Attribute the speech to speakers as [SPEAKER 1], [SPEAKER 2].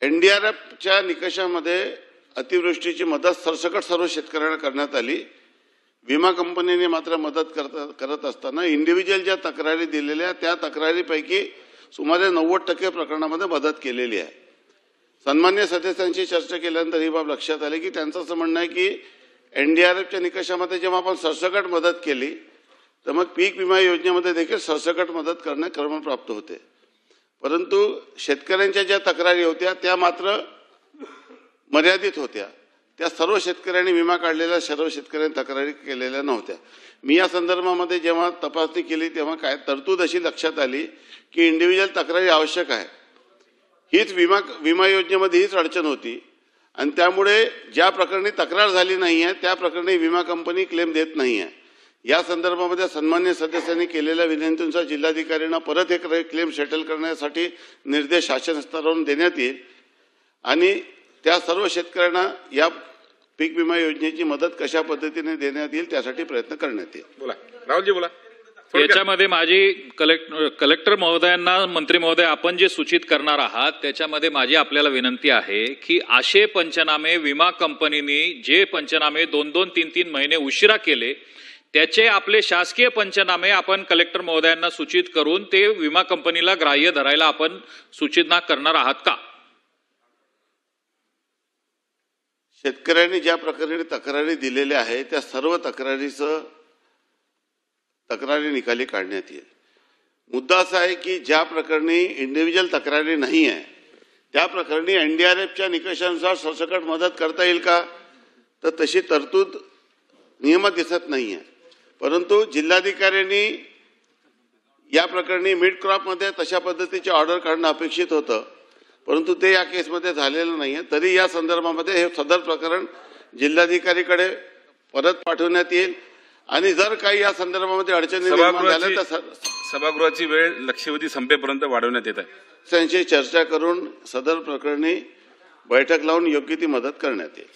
[SPEAKER 1] एनडीआरएफच्या निकषामध्ये अतिवृष्टीची मदत सरसकट सर्व शेतकऱ्यांना करण्यात आली। विमा कंपनीने मात्र मदत करत असताना इंडिव्हिज्युअल ज्या तक्रारी दिलेल्या त्या तक्रारीपैकी सुमारे 90% प्रकरणामध्ये मदत केलेली आहे। सन्मान्य सदस्यांशी चर्चा केल्यानंतर ही बाब लक्षात आली की त्यांचं असं म्हणणं आहे की एनडीआरएफच्या निकषामध्ये जेव्हा आपण सरसकट मदत केली तर मग पीक विमा योजनेमध्ये देखील सरसकट मदत करणे क्रमप्राप्त होते, परंतु शेतकऱ्यांच्या ज्या तक्रारी होत्या त्या मात्र मर्यादित होत्या। त्या सर्व शेतकऱ्यांनी विमा काढलेल्या सर्व शेतकऱ्यांनी तक्रारी केलेल्या नव्हत्या। मी या संदर्भामध्ये जेव्हा तपासणी केली तेव्हा काय तरतूद अशी लक्षात आली की इंडिव्हिज्युअल तक्रारी आवश्यक आहे, हीच विमा योजनेमध्ये हीच अडचण होती आणि त्यामुळे ज्या प्रकरणी तक्रार झाली नाही आहे त्या प्रकरणी विमा कंपनी क्लेम देत नाही आहे। या संदर्भामध्ये सन्मान्य सदस्यांनी केलेल्या विनंतीनुसार जिल्हाधिकाऱ्यांना परत एक क्लेम सेटल करण्यासाठी निर्देश शासन स्तरावरून देण्यात येईल आणि त्या सर्व शेतकऱ्यांना या पीक विमा योजनेची मदत कशा पद्धतीने देण्यात येईल त्यासाठी प्रयत्न करण्यात येईल।
[SPEAKER 2] बोला राहुलजी, बोला।
[SPEAKER 3] याच्यामध्ये माझी कलेक्टर महोदयांना, मंत्री महोदय, आपण जे सूचित करणार आहात त्याच्यामध्ये माझी आपल्याला विनंती आहे की असे पंचनामे विमा कंपनीने जे पंचनामे 2-2, 3-3 महिने उशिरा केले त्याचे आपले शासकीय पंचनामे आपण कलेक्टर महोदयांना सूचित करून ते विमा कंपनीला ग्राह्य धरायला आपण सूचना करणार आहात का?
[SPEAKER 1] शेतकऱ्यांनी ज्या प्रकारे तक्रारी दिलेल्या आहेत त्या सर्व तक्रारी निकाली काढण्यात येईल। मुद्दा असा आहे की ज्या प्रकरणी इंडिव्हिज्युअल तक्रारी नाही आहे त्या प्रकरणी एनडीआरएफच्या निकषानुसार सरसकट मदत करता येईल का, तर तशी तरतूद नियमात दिसत नाही आहे। परंतु जिल्हाधिकाऱ्यांनी या प्रकरणी मिड क्रॉपमध्ये तशा पद्धतीची ऑर्डर काढणं अपेक्षित होतं, परंतु ते या केसमध्ये झालेलं नाही आहे। तरी या संदर्भामध्ये हे सदर प्रकरण जिल्हाधिकारीकडे परत पाठवण्यात येईल आणि जर काही या संदर्भामध्ये अडचणी निर्माण झाल्या तर
[SPEAKER 2] सभागृहाची वेळ लक्षवेधी संपेपर्यंत वाढवण्यात येत आहे।
[SPEAKER 1] त्यांची चर्चा करून सदर प्रकरणी बैठक लावून योग्य ती मदत करण्यात येईल।